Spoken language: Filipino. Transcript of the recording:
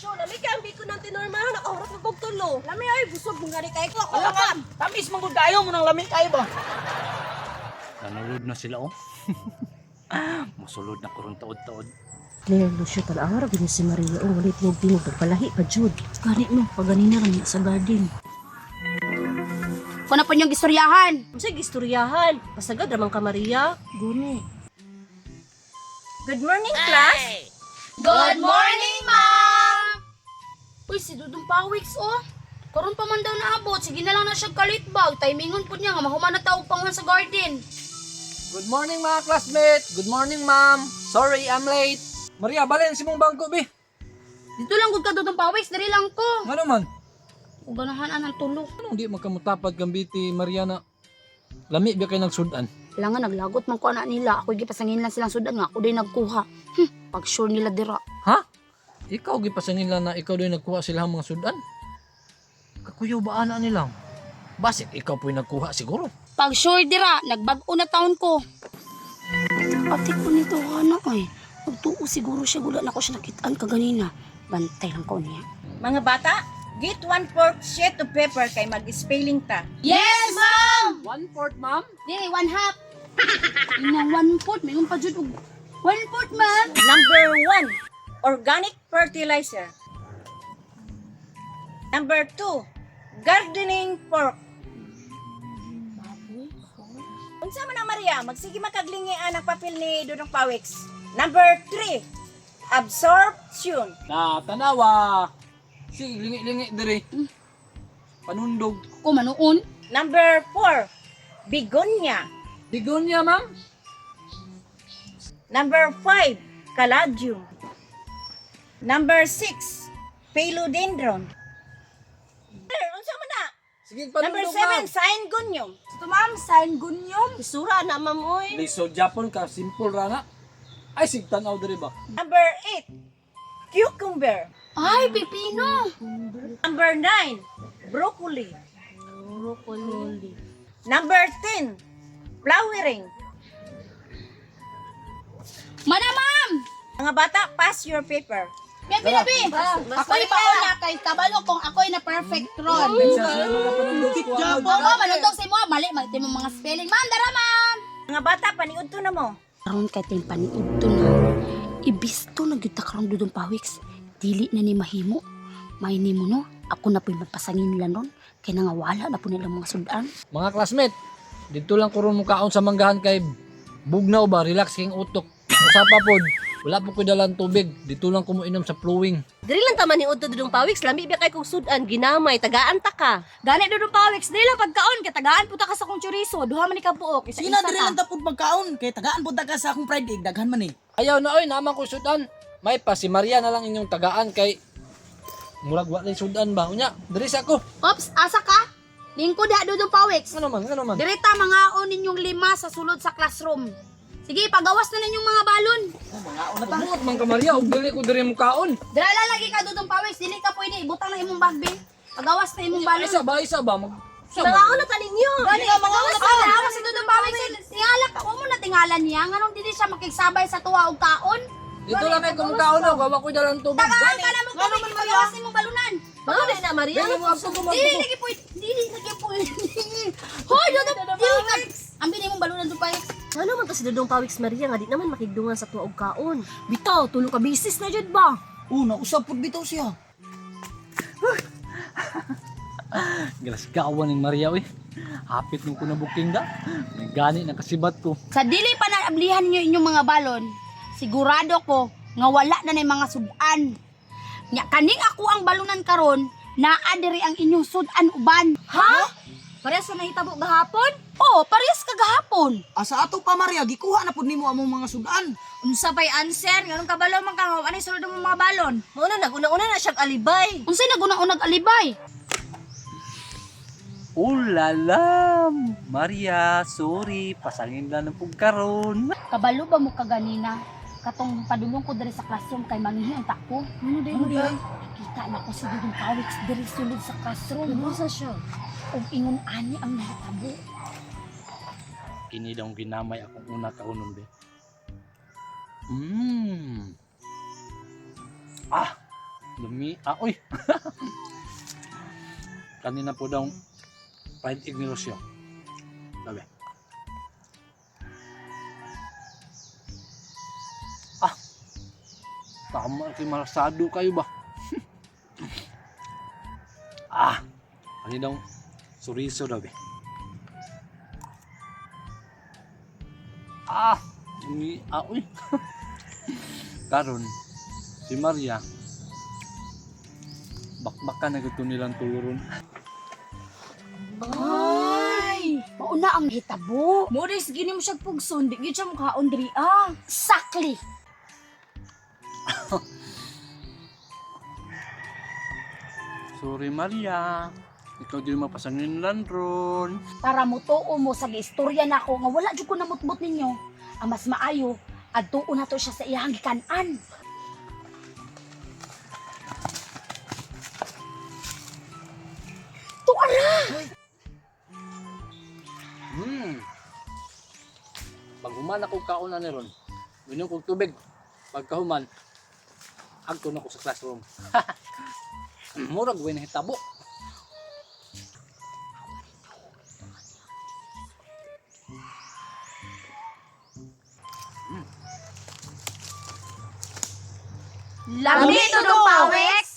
Lucio, lami ka ang biko ng tinormal. Nakahurat na kong tulo. Lami ay, busog mong gani kayo ko. Ako Wala ka. Tamis mong ayaw mo ng lamig kayo ba? Nanulod na sila oh. Musulod na kurong taod-taod. Claire, Lucio, talaang araw si Maria. Oh, walit mo binog. Pagpalahi pa, Jude. Gani mo, paganina kami sa garden. Kung na po niyong istoryahan. Sige, istoryahan. Pasagad ramang ka, Maria. Guni. Good morning, class. Good morning, ma'am! Uy, si Dudong Pawiks, oh. Karon pa man daw naabot. Sige na lang na siya kalitbag. Timingon po niya nga mahuman na tawag panguhan sa garden. Good morning mga classmate. Good morning ma'am. Sorry, I'm late. Maria, balin si mong bangko, be. Dito lang gud ka Dudong Pawiks. Dari lang ko. Ano man? O ganahan ang tulog. Anong di magkamutapad gambiti, Mariana? Lami ba kayo nagsudan? Kailangan naglagot man ko anak nila. Ako gipasangin lang silang sudan nga. Ako din nagkuha. Pag sure nila dira. Ha? Ikaw gipasangin nila na ikaw doon nagkuha sila mga sudan? Kakuyaw ba ana nilang? Basik ikaw po'y nagkuha siguro. Pag sure dira, nagbag-o na taon ko. Ate ko nito, anak ay. Magtuo siguro siya. Gula na ko siya nakitaan kaganina. Bantay lang ko niya. Mga bata, get 1/4 sheet of paper kay mag-spelling ta. Yes, ma'am! 1/4, ma'am? Di, 1/2. Inang 1/4. Mayroon pa dyan. 1/4, ma'am. Number 1, organic fertilizer. Number 2, gardening pork. Unsa man na Maria, magsige makaglingi ang papel ni Dudong Pawiks. Number 3, absorption. Na, tanawa. Sige, lingi-lingi dire. Panundog. Ako manuon. Number 4, begonia. Bigonia, ma'am? Number 5, caladium. Number 6, philodendron. Unsa man na? Sige, Number panundog, 7, syngonium. Ito, ma'am. Sign gunyom. Isura na, mamoy. Lisod Japon ka, simple rana. Ay, sigtanaw dire ba? Number 8, cucumber. Ay, pipino. Number 9, broccoli. Broccoli. Number 10, flowering. Mana, ma'am. Mga bata, pass your paper. Yan, pinabi. Ako'y pauna kay kabalo kung ako'y na perfect ron. Oo, manundog sa mo. Mali, magti mo mga spelling. Ma'am, dara, ma'am. Mga bata, paniud to na mo. Karon kay tayong paniud to na. Ibisto na gyud ta karong Dudong Pawiks. Dili na ni mahimo. May ni mo no. Ako na po'y magpasangin nila nun. Kaya nga wala na po nilang mga sudan. Mga classmate, dito lang kurong mukaon sa manggahan kay bugnaw ba, relax king utok. Usapa pod, wala po ko dalang tubig. Dito lang kumuinom sa flowing. Diri lang taman ni Udto Dudong Pawiks. Lami ba kay kong sudan, ginamay, tagaan ta ka. Gani Dudong Pawiks, dili lang pagkaon. Katagaan po ta ka sa kong chorizo. Duha man ni ka buok. Sige na, diri lang tapod magkaon. Kaya tagaan po ka sa akong fried egg. Daghan man eh. Ayaw na oy, naman ko sudan. May pa si Maria na lang inyong tagaan kay murag wa ni sudan ba. Unya, diri sa ako. Ops, asa ka? Lingkod ha Dudong Pawiks. Ano man, ano man. Direta mga ninyong 5 sa sulod sa classroom. Sige, pagawas na ninyong mga balon. Buot man ka Maria, ug dili ko diri mukaon. Dira lagi ka Dudong Pawiks, dili ka pwede ibutang na imong bag bin. Pagawas na imong balon. Isa ba mag Nangaon na ta ninyo. Gani ka mga una pa na si Dudong Pawiks. Tingala ka mo na tingalan niya. Nganong dili siya makigsabay sa tuwa og kaon? Dito lang ay kumukaon na, gawa ko dalang tubig. Tagaan ka na mo kami pagawas nimong balunan. Bagay na, Maria. Dili mo ako Dili lagi po. Dili lagi po. Hoy, Dudong Pawiks. Ambi nimong balunan Dudong Pawiks. Ano man to si Dudong Pawiks, Maria, nga di naman makigdungan sa tuwa og kaon. Bitaw, tulo ka bisis na jud ba? Nausap po bitaw siya. Galasgawan ng Maria oy. Hapit nung ko na booking da. May gani na kasibat ko. Sa dili pa naablihan niyo inyong mga balon, sigurado ko nga wala na nay mga sudan. Nya kaning ako ang balunan karon, naa diri ang inyong sudan uban. Ha? Parehas sa nahitabo gahapon? Oo, parehas kagahapon. Asa ato pa Maria, gikuha na pud nimo among mga sudan. Unsa pay answer? Nganong kabalo man ka anay sulod mo mga balon? Muna, naguna-una na siyang alibay. Unsay naguna-unag alibay? Ulala, Maria, sorry, pasangin lang ng pagkaroon. Kabalo ba mo kaganina? Katong padulong ko diri sa classroom kay mangihi ang tako. Ano day? Kita na ko si Dudong Pawiks diri sulod sa classroom. Sa siya. Og ingon ani ang nahitabo. Kini daw ginamay akong una kaunon be. Ah, Uy! Kanina po daw fried egg ni Rocio. Sabi. Tama, malasado kayo ba? Kanina daw suriso daw eh. Uy! Karon, si Maria, bakbakan na gusto nilang tuluron. Ay! Mauna ang hitabo. Moris, gini mo siya pugson. Di gyud siya mukhaon diri ah. Sakli. Sorry Maria, ikaw din mapasanin lang ron. Para mutuo mo sa istorya nako nga wala jud ko namutbot ninyo. Ang mas maayo, adtuon na to siya sa iyang gikanan. Tuara! Pag human ako kauna ni ron, minom kong tubig. Pagkahuman, agto na ko sa classroom. Murag way na hitabo. Lami to do pawis!